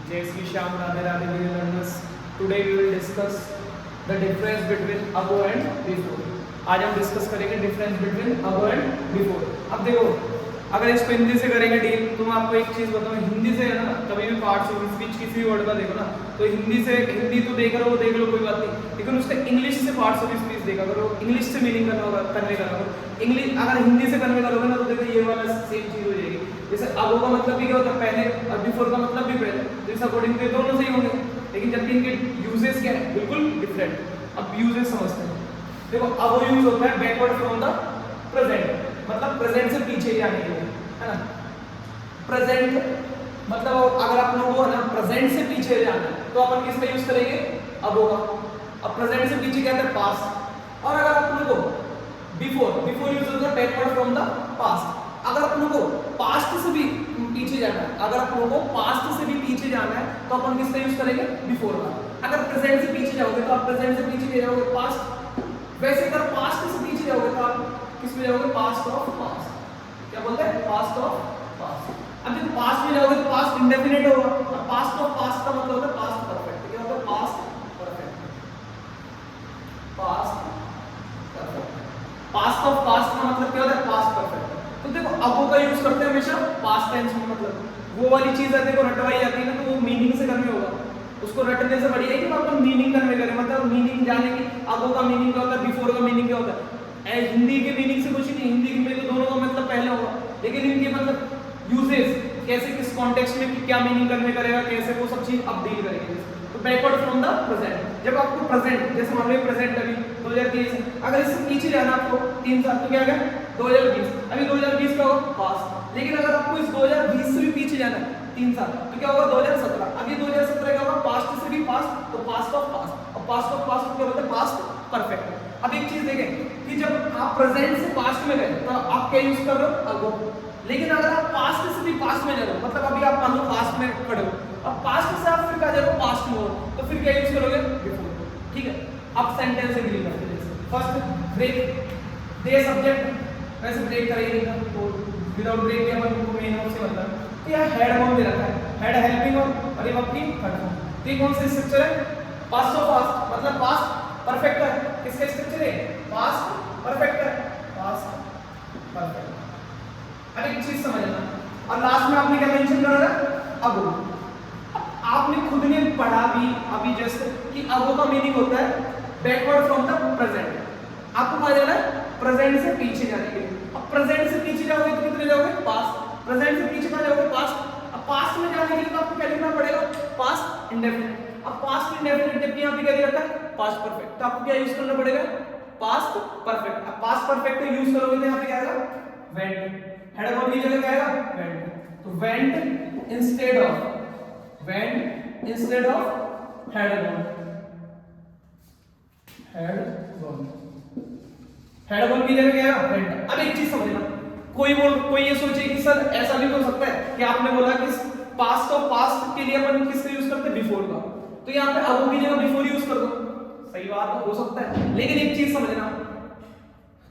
जय Shri Shyam, Radhe Radhe dear learners. Today we will discuss the difference between above and before. आज हम discuss करेंगे difference between above and before. अब देखो, अगर इसको हिंदी से करेंगे डील, तो मैं आपको एक चीज बताऊं, हिंदी से है ना, कभी भी पार्ट्स ऑफ स्पीच किसी भी वर्ड का देखो ना, तो हिंदी तो देख रहे हो, देख लो, कोई बात नहीं, लेकिन उसका इंग्लिश से पार्ट्स ऑफ स्पीच देखा करो, इंग्लिश से मीनिंग कन्वे करा करो। इंग्लिश अगर हिंदी से कन्वे करोगे ना, तो देखो ये वाला सेम चीज हो जाएगी। जैसे अबव का मतलब भी क्या होता है, पहले, और बिफोर का मतलब भी पहले, तो इस अकॉर्डिंग तो दोनों सही होंगे, लेकिन जबकि इनके यूजेस क्या है, बिल्कुल डिफरेंट। अब यूजेस समझते हैं। देखो, अबव यूज होता है बैकवर्ड फ्रॉम द प्रेजेंट, मतलब प्रेजेंट से पीछे जाने के लिए, है ना। प्रेजेंट मतलब अगर आप लोगों को ना प्रेजेंट से पीछे जाना है, तो अपन किसका यूज करेंगे, अबव का। अब प्रेजेंट से पीछे क्या है, पास्ट। और अगर आप लोगों को बिफोर यूज होता है बैकवर्ड फ्रॉम द पास्ट। अगर आप लोगों को पास्ट से भी पीछे जाना है, अगर आप लोगों को पास्ट से भी पीछे जाना है, तो अपन किसका यूज करेंगे, बिफोर का। अगर प्रेजेंट से पीछे जाओगे तो आप प्रेजेंट से पीछे जाओगे पास्ट। वैसे अगर पास्ट से पीछे जाओगे तो आप किस में जाओगे, पास्ट ऑफ पास्ट। क्या बोलते हैं, पास्ट ऑफ पास्ट। अब जब पास्ट में जाओगे तो पास्ट इंडेफिनिट होगा, और पास्ट ऑफ पास्ट का मतलब होता है पास्ट परफेक्ट। क्या होता है, past perfect. Past perfect, past of past का मतलब क्या होता है, पास्ट परफेक्ट। तो देखो, अबव का यूज करते हैं हमेशा पास्ट टेंस में, मतलब वो वाली चीज है, देखो रटवाई जाती है ना, तो वो मीनिंग से कन्वे होगा। उसको रटने से बढ़िया है कि अपन मीनिंग कन्वे करें, मतलब मीनिंग जाने की। अबव का मीनिंग क्या होता है, बिफोर का मीनिंग क्या होता है। हिंदी के मीनिंग से कुछ नहीं, हिंदी में तो दोनों का मतलब पहले होगा, लेकिन इनके मतलब यूजेस कैसे, किस कॉन्टेक्स्ट में क्या मीनिंग कन्वे करेगा, कैसे, वो सब चीज अब डील करेंगे। तो बैकवर्ड फ्रॉम द प्रेजेंट, जब आपको प्रेजेंट, जैसे मान लो प्रेजेंट अभी 2023, अगर इससे पीछे जाना आपको 3 साल, तो क्या है 2020। अभी 2020 का होगा पास्ट। लेकिन अगर आपको इस 2020 से भी पीछे जाना है 3 साल, तो क्या होगा 2017। अभी 2017 का होगा पास्ट से भी पास्ट, तो पास्ट ऑफ पास्ट। और पास्ट ऑफ पास्ट क्या होता है, पास्ट परफेक्ट। अब एक चीज देखें कि जब आप प्रेजेंट से पास्ट में गए, तो आप क्या यूज कर रहे हो, अबव। लेकिन अगर आप पास्ट से भी पास्ट में जा रहे हो, मतलब अभी आप मान लो पास्ट में खड़े हो, अब पास्ट से आप फिर कहा जा रहे हो पास्ट में हो, तो फिर क्या यूज करोगे, बिफोर। ठीक है, अब सेंटेंस से डील करते हैं। फर्स्ट, ब्रेक, दे सब्जेक्ट, वैसे ब्रेक करेंगे तो विदाउट ब्रेक के अपन को मेन वर्ब से मतलब, तो यह हेड वर्ब दे रखा है, हेड हेल्पिंग वर्ब, और ये वर्ब की थर्ड फॉर्म। तो ये कौन सा स्ट्रक्चर है, पास्ट ऑफ पास्ट, मतलब पास्ट परफेक्ट है। किसका स्ट्रक्चर है, पास्ट परफेक्ट है, पास्ट परफेक्ट। अब एक चीज समझना, और लास्ट में आपने क्या मेंशन करा था, अबव। आपने खुद ने पढ़ा भी अभी जस्ट कि अबव का मीनिंग होता है बैकवर्ड फ्रॉम द प्रेजेंट। आपको कहा जा रहा है प्रेजेंट से पीछे जाने के लिए। अब प्रेजेंट से पीछे जाओगे तो कितने जाओगे, पास्ट। प्रेजेंट से पीछे कहां जाओगे, पास्ट। अब पास्ट में जाने के लिए तो आपको क्या लिखना पड़ेगा, पास्ट इंडेफिनिट। अब पास्ट इंडेफिनिट जबकि यहां पे क्या दिया था, पास्ट परफेक्ट, तो आपको क्या यूज करना पड़ेगा, पास्ट परफेक्ट। अब पास्ट परफेक्ट का यूज करोगे तो यहां पे क्या आएगा, वेंट। हेड वर्ब की जगह क्या आएगा, वेंट। तो went instead of, went instead of head verb, head verb. Head verb की जगह क्या है, वेंट। अब एक चीज समझना, कोई ये सोचे कि सर ऐसा भी हो सकता है कि आपने बोला कि पास्ट और पास्ट के लिए अपन किसका यूज करते हैं, बिफोर का, तो यहाँ पे अबव की जगह बिफोर यूज कर दो। सही बात हो सकता है, लेकिन एक चीज समझना,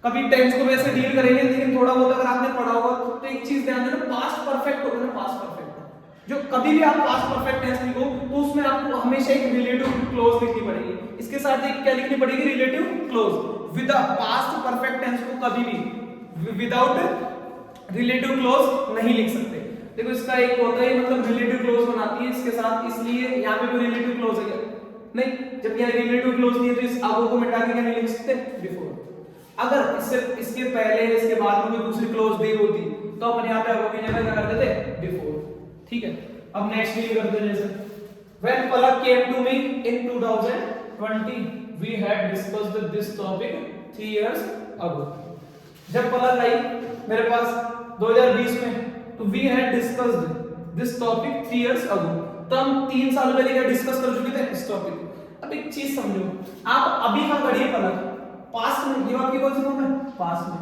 कभी टेंस को वैसे डील करेंगे, लेकिन थोड़ा बहुत अगर आपने पढ़ा होगा तो एक चीज ध्यान देना, पास्ट परफेक्ट होता है ना, पास्ट परफेक्ट जो कभी भी आप पास्ट परफेक्ट टेंस लिखो, तो उसमें आपको हमेशा एक रिलेटिव क्लोज लिखनी पड़ेगी। इसके साथ एक क्या लिखनी पड़ेगी, relative clause. With past perfect tense को कभी भी विदाउट रिलेटिव क्लोज नहीं लिख सकते। देखो, इसका एक होता है मतलब रिलेटिव क्लोज बनाती है इसके साथ, इसलिए यहाँ पे कोई रिलेटिव क्लोज है नहीं। जब यहाँ रिलेटिव क्लोज नहीं है, तो इस अबव को मिटा के क्या नहीं लिख सकते, बिफोर। अगर इसके पहले इसके बाद में कोई दूसरी क्लोज दी होती, तो अपन यहाँ पे अबव की जगह क्या कर देते, बिफोर। ठीक है, अब नेक्स्ट डील करते हैं। जैसे when Palak came to me in 2020 we had discussed this topic 3 years ago। जब पलक आई मेरे पास 2020 में, तो we had discussed this topic 3 years ago, तो हम 3 साल पहले क्या डिस्कस कर चुके थे इस टॉपिक। अब एक चीज समझो, आप अभी कहां खड़ी है पलक, पास्ट में। ये आपकी कौन सी फॉर्म है, पास्ट में,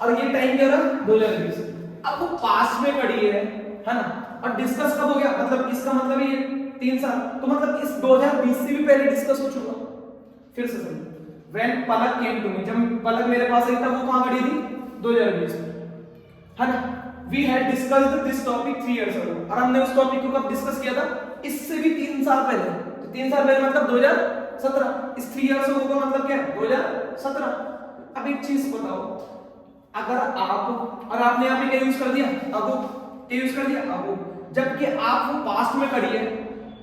और ये टाइम क्या रहा, 2020। अब वो पास्ट में खड़ी है ना, और डिस्कस कब हो गया, मतलब इसका मतलब ये 3 साल, तो मतलब इस 2020 से भी पहले डिस्कस हो चुका। फिर से समझो, व्हेन पलक केम टू मी, जब पलक मेरे पास आई था वो कहां खड़ी थी, 2020 में, है ना। We had discussed this topic 3 years ago, और हमने उस टॉपिक को कब डिस्कस किया था? इससे भी 3 साल पहले। तो 3 साल पहले मतलब 2017। इस 3 इयर्स अगो का मतलब क्या है? 2017। अब एक चीज बताओ, अगर आप और आपने यहाँ पे क्या यूज कर दिया? अगो। क्या यूज कर दिया? अगो। जबकि आप वो पास्ट में करी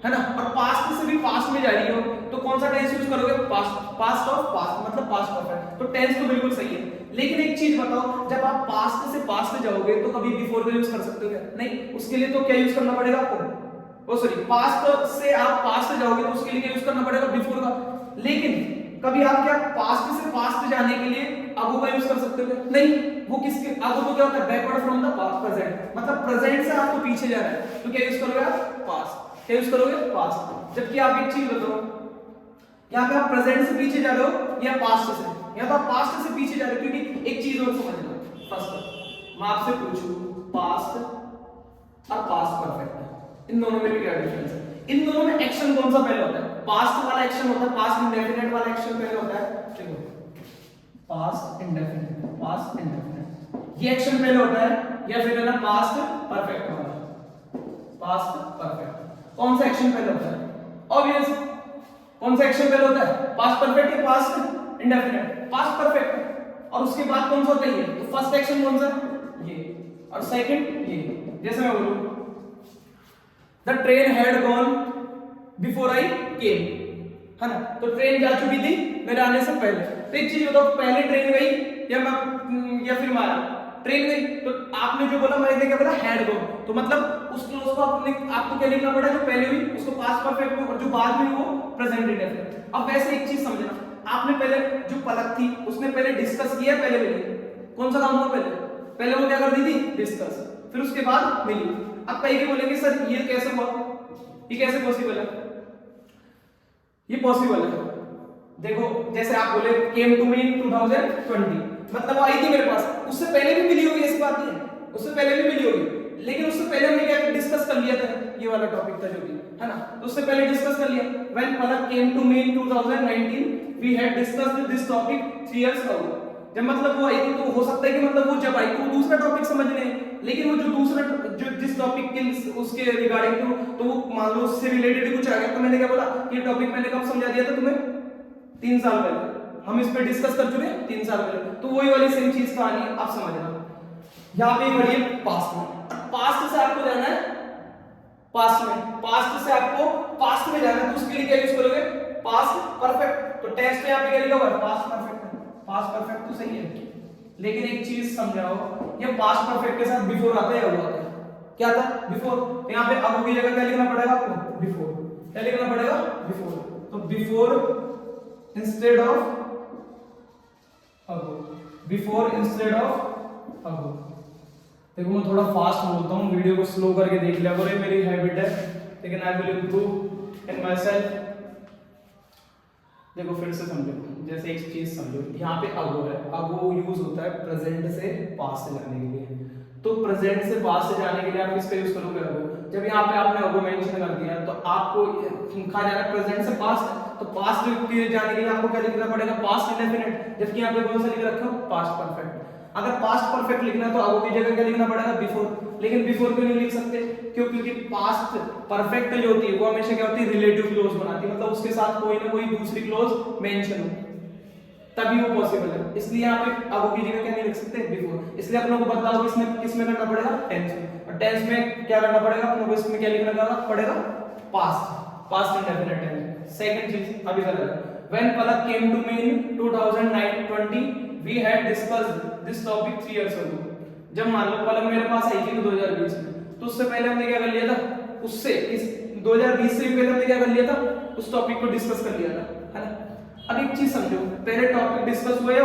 है ना, और पास्ट से भी पास्ट में जा रही हो, तो कौन सा टेंस यूज करोगे? पास्ट। पास्ट ऑफ पास्ट मतलब पास्ट परफेक्ट। तो टेंस तो बिल्कुल सही है, लेकिन एक चीज बताओ, जब आप पास्ट से पास्ट में जाओगे तो कभी बिफोर का यूज कर सकते हो क्या? नहीं। उसके लिए तो क्या यूज करना पड़ेगा आपको? ओ सॉरी, पास्ट से आप पास्ट में जाओगे तो उसके लिए क्या यूज करना पड़ेगा? बिफोर का। लेकिन कभी आप क्या पास्ट से पास्ट जाने के लिए अगो का यूज कर सकते हो क्या? नहीं। वो किसके? अगो तो क्या होता है? बैकवर्ड फ्रॉम द प्रेजेंट, मतलब प्रेजेंट से आपको पीछे जाना है, तो क्या यूज करोगे आप? पास्ट। क्या यूज करोगे? पास्ट। जबकि आप एक चीज बताओ, यहाँ पे आप प्रेजेंट से पीछे जा रहे हो या पास्ट से? यहाँ तो आप पास्ट से पीछे जा रहे हो, क्योंकि एक चीज और समझना। फर्स्ट मैं आपसे पूछूं, पास्ट और पास्ट परफेक्ट, इन दोनों में भी क्या डिफरेंस है? इन दोनों में एक्शन कौन सा पहले होता है? पास्ट वाला एक्शन होता है, पास्ट इंडेफिनिट वाला एक्शन पहले होता है। देखो, पास्ट इंडेफिनिट, पास्ट इंडेफिनिट, ये एक्शन पहले होता है, या फिर है ना पास्ट परफेक्ट वाला? Past perfect. कौन सा एक्शन पहले होता है? ऑब्वियस, कौन सा एक्शन पहले होता है? पास्ट परफेक्ट या पास्ट इंडेफिनिट? Past perfect. और उसके बाद कौन सा होता है? ये। तो फर्स्ट एक्शन कौन सा? ये। और सेकंड ये। जैसे मैं बोलूं, the train had gone before I came, है ना, तो ट्रेन जा चुकी थी मेरे आने से पहले। तो एक चीज बताओ, पहले ट्रेन गई या फिर मैं आया? ट्रेन गई। तो आपने जो बोला, मैंने क्या बोला? Had gone. तो मतलब उस क्लॉज को आपको क्या लिखना पड़ा? जो पहले हुई उसको पास्ट परफेक्ट में, और जो बाद में वो प्रेजेंट इंडेफिनिट। अब वैसे एक चीज समझना, आपने पहले जो पलक थी उसने पहले डिस्कस किया, पहले मिली। कौन सा काम हुआ पहले? पहले वो क्या कर दी थी? डिस्कस। फिर उसके बाद मिली। अब कई के बोलेंगे सर ये कैसे हुआ? ये कैसे पॉसिबल है? ये पॉसिबल है, देखो, जैसे आप बोले केम टू मी इन 2020, मतलब वो आई थी मेरे पास, उससे पहले भी मिली होगी, ऐसी बात नहीं है, उससे पहले भी मिली होगी, लेकिन उससे पहले हमने क्या डिस्कस कर लिया था? ये वाला टॉपिक था जो भी, है ना, तो उससे पहले डिस्कस कर लिया। When Palak came to me in 2019 we had discussed this topic 3 years ago. जब मतलब वो आई थी, तो हो सकता है कि मतलब वो जब आई तो दूसरा टॉपिक समझ रहे हैं, लेकिन वो जो दूसरा जो जिस टॉपिक के उसके रिगार्डिंग तो वो मान लो उससे रिलेटेड कुछ आ गया, तो मैंने क्या बोला? ये टॉपिक मैंने कब समझा दिया था तुम्हें? 3 साल पहले। हम इस पे डिस्कस कर चुके हैं 3 साल पहले। तो वही वाली सेम चीज कहानी है, आप समझना। यहाँ पे बढ़िए पास्ट में, पास्ट से आपको जाना है पास्ट में, पास्ट से आपको पास्ट में जाना है, तो उसके लिए क्या यूज करोगे? Past perfect. तो टेक्स्ट पे यहाँ पे क्या लिखा हुआ है? Past perfect. पास्ट परफेक्ट तो सही है, लेकिन एक चीज समझाओ, ये पास्ट परफेक्ट के साथ बिफोर आता है या आता है? क्या आता है? बिफोर। तो यहाँ पे अगो की जगह क्या लिखना पड़ेगा आपको? बिफोर। क्या लिखना पड़ेगा? बिफोर। तो before instead of ago, before instead of ago. देखो मैं थोड़ा फास्ट बोलता हूँ, वीडियो को स्लो करके देख लिया करो, मेरी हैबिट है, लेकिन I will improve in my self. देखो फिर से समझो, जैसे एक चीज समझो, यहाँ पे अगो है, अगो यूज होता है प्रेजेंट से पास्ट से जाने के लिए। तो प्रेजेंट से पास्ट से जाने के लिए आप किसका यूज करोगे? अगो। जब यहाँ पे आपने अगो मेंशन कर दिया, तो आपको कहा जा रहा है प्रेजेंट से पास्ट, तो पास्ट के जाने के लिए आपको क्या लिखना पड़ेगा? Past indefinite. जबकि यहाँ पे कौन सा लिख रखा हो? Past perfect. अगर पास्ट परफेक्ट लिखना है तो अगो की जगह क्या लिखना पड़ेगा? बिफोर। लेकिन बिफोर क्यों नहीं लिख सकते? क्यों? क्योंकि पास्ट परफेक्ट जो होती है वो हमेशा क्या होती है? रिलेटिव क्लोज बनाती है, मतलब उसके साथ कोई ना कोई दूसरी क्लोज मेंशन हो, तभी वो पॉसिबल है। इसलिए यहाँ पे अगो की जगह क्या नहीं लिख सकते? बिफोर। इसलिए अपनों को बताओ किसमें करना पड़ेगा? टेंस में। और टेंस में क्या करना पड़ेगा अपनों को? इसमें क्या लिखना पड़ेगा? Past, past indefinite tense. Second चीज अभी कर रहे हैं, when Palak came to me in 2020 we had discussed this topic 3 years ago. जब मान लो पलक मेरे पास आई थी 2020 में, तो उससे पहले हमने क्या कर लिया था? उससे इस 2020 से पहले हमने क्या कर लिया था? उस टॉपिक को डिस्कस कर लिया था, है ना। अब एक चीज समझो, पहले टॉपिक डिस्कस हुआ या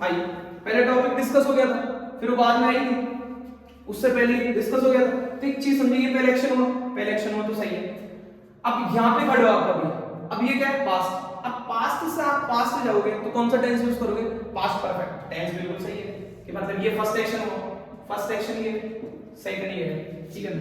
आई? पहले टॉपिक डिस्कस हो गया था, फिर वो बाद में आई थी, उससे पहले डिस्कस हो गया था। तो एक चीज समझिए, पहले एक्शन हुआ, पहले एक्शन हुआ तो सही है। अब यहाँ पे खड़े हो आप अभी, अब ये क्या है? पास्ट। अब पास्ट से आप पास्ट में जाओगे तो कौन सा टेंस यूज करोगे? Past perfect. टेंस बिल्कुल सही है कि मतलब ये फर्स्ट एक्शन हुआ, फर्स्ट एक्शन ये, सेकंड ये है, ठीक है ना।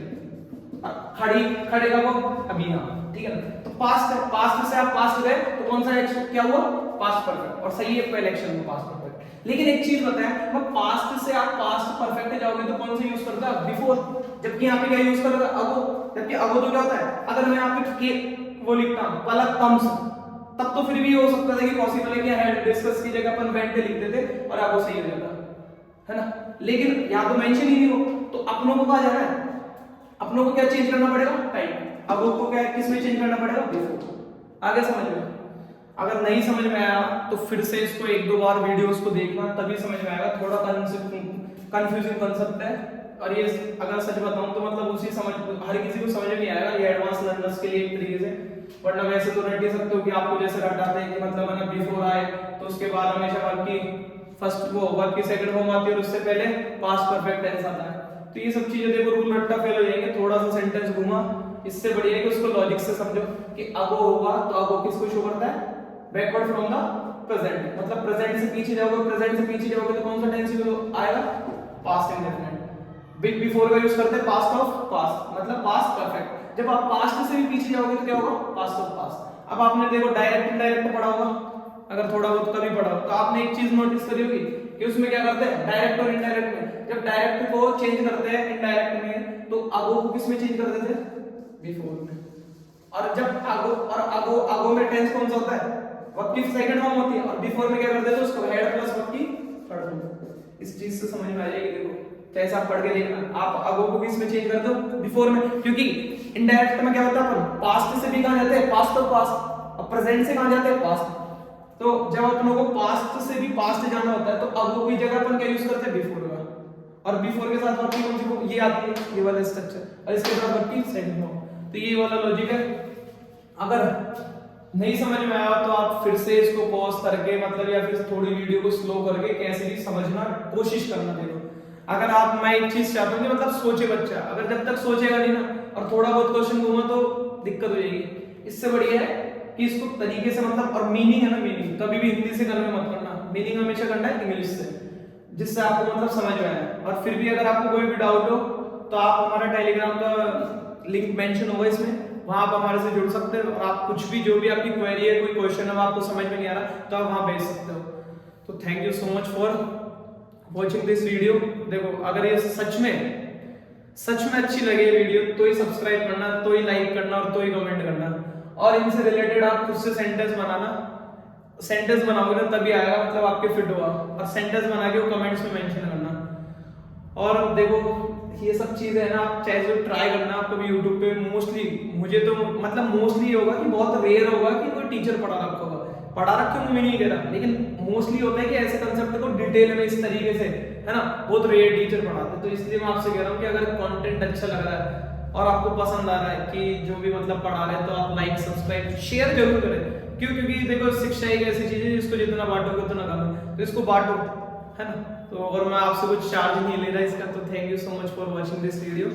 खड़े का वो अभी ना, ठीक है ना। तो पास्ट है, पास्ट से आप पास्ट गए तो कौन सा एक्शन क्या हुआ? Past perfect. और सही है, पहले एक्शन हुआ पास्ट परफेक्ट। लेकिन एक चीज बताएं, मैं पास्ट से आप पास्ट परफेक्ट जाओगे तो कौन सा यूज करता है? बिफोर। जबकि यहाँ पे क्या यूज कर रहा है? अगो। जबकि अगो तो क्या होता है, अगर मैं यहाँ पे के वो लिखता हूँ पलक कम्स, तब तो फिर भी हो सकता था कि पॉसिबल है कि हैड डिस्कस की जगह अपन वेंट लिख देते और अगो सही हो जाता है ना। लेकिन यहाँ तो मेंशन ही नहीं हो, तो अपनों को कहा जा रहा है, अपनों को क्या चेंज करना पड़ेगा? टाइम। अगो को क्या किस में चेंज करना पड़ेगा? बिफोर। आगे समझ में? अगर नहीं समझ में आया तो फिर से इसको एक दो बार वीडियोस को देखना, तभी समझ में आएगा। थोड़ा कंफ्यूजिंग कंसेप्ट है, और ये अगर सच बताऊं तो मतलब उसी समझ हर किसी को समझ में नहीं आएगा, ये एडवांस लर्नर्स के लिए एक तरीके से। वरना वैसे तो रट ही सकते हो कि आपको जैसे रटाते हैं कि मतलब है ना बिफोर आए तो उसके बाद हमेशा वर्ब की फर्स्ट वो वर्ब की सेकंड फॉर्म आती है और उससे पहले पास्ट परफेक्ट टेंस आता है। तो ये सब चीजें देखो रूल रट्टा फेल हो जाएंगे। थोड़ा सा सेंटेंस घुमा, इससे बढ़िया है कि उसको लॉजिक से समझो कि अगो होगा तो अगो किसको शो करता है? Backward from the present. मतलब प्रेजेंट से पीछे जाओगे, प्रेजेंट से पीछे जाओगे तो कौन सा टेंस आएगा? Past indefinite. बिग बिफोर का यूज करते हैं पास्ट ऑफ पास्ट, मतलब पास्ट परफेक्ट। जब आप पास्ट से भी पीछे जाओगे तो क्या होगा? Past of past. अब आपने देखो डायरेक्ट इनडायरेक्ट पढ़ा होगा, अगर थोड़ा बहुत कभी पढ़ा हो तो आपने एक चीज नोटिस करी होगी कि उसमें क्या करते हैं? डायरेक्ट और इनडायरेक्ट में जब डायरेक्ट को चेंज करते हैं इनडायरेक्ट में तो अगो को किस में चेंज कर देते हैं? बिफोर में। और जब अगो में टेंस कौन सा होता है? वर्ब की सेकंड फॉर्म होती है, और बिफोर में क्या करते हैं? उसको हेड प्लस वर्ब की थर्ड फॉर्म। इस चीज से समझ में आ जाएगी। देखो कैसे आप पढ़ के देखना, आप अगो को किस में चेंज कर दो? बिफोर में। क्योंकि इनडायरेक्ट में क्या होता है? अपन पास्ट से भी कहां जाते हैं? Past of past. और प्रेजेंट से कहां जाते हैं? पास्ट। तो जब अपनों को पास्ट से भी पास्ट जाना होता है तो अगो की जगह अपन क्या यूज करते हैं? बिफोर का। और बिफोर के साथ वर्ब की कौन सी ये आती है? ये वाला स्ट्रक्चर, और इसके साथ वर्ब की सेकंड फॉर्म। तो ये वाला लॉजिक है। अगर नहीं समझ में आया तो आप फिर से इसको पॉज करके मतलब या फिर थोड़ी वीडियो को स्लो करके कैसे भी समझना कोशिश करना। देखो अगर आप, मैं एक चीज चाहता हूँ कि मतलब सोचे बच्चा, अगर जब तक सोचेगा नहीं ना और थोड़ा बहुत क्वेश्चन घूमा तो दिक्कत हो जाएगी। इससे बढ़िया है कि इसको तरीके से मतलब, और मीनिंग है ना, मीनिंग कभी भी हिंदी से करने मत करना, मीनिंग हमेशा करना है इंग्लिश से, जिससे आपको मतलब समझ में आए। और फिर भी अगर आपको कोई भी डाउट हो तो आप हमारा टेलीग्राम का लिंक मेंशन होगा इसमें, वहां आप हमारे से जुड़ सकते हो। और आप कुछ भी जो भी आपकी क्वेरी है, कोई क्वेश्चन है आपको समझ में नहीं आ रहा तो आप वहां भेज सकते हो। तो thank you so much for watching this video. देखो अगर ये सच में अच्छी लगे वीडियो तो ही सब्सक्राइब करना, तो ही लाइक करना और तो ही कमेंट करना। और इनसे रिलेटेड आप खुद से सेंटेंस बनाना, सेंटेंस बनाओगे ना तभी आएगा, मतलब आपके फिट होगा। और सेंटेंस बना के वो कमेंट्स में मेंशन करना। और देखो ये सब चीजें है ना, आप चाहे जो ट्राई करना। आप कभी यूट्यूब पे मोस्टली, मुझे तो मतलब मोस्टली होगा कि बहुत रेयर होगा कि कोई टीचर पढ़ा रखा होगा, पढ़ा रखे मैं नहीं कह रहा, लेकिन मोस्टली होता है कि ऐसे कंसेप्ट को डिटेल में इस तरीके से है ना बहुत रेयर टीचर पढ़ाते। तो इसलिए मैं आपसे कह रहा हूँ कि अगर कंटेंट अच्छा लग रहा है और आपको पसंद आ रहा है कि जो भी मतलब पढ़ा रहे हैं तो आप लाइक सब्सक्राइब शेयर जरूर करें। क्यों? क्योंकि देखो शिक्षा एक ऐसी चीज है जिसको जितना बांटोगे उतना कम है, तो इसको बांटो है ना। तो और मैं आपसे कुछ चार्ज नहीं ले रहा इसका। तो thank you so much for watching this video.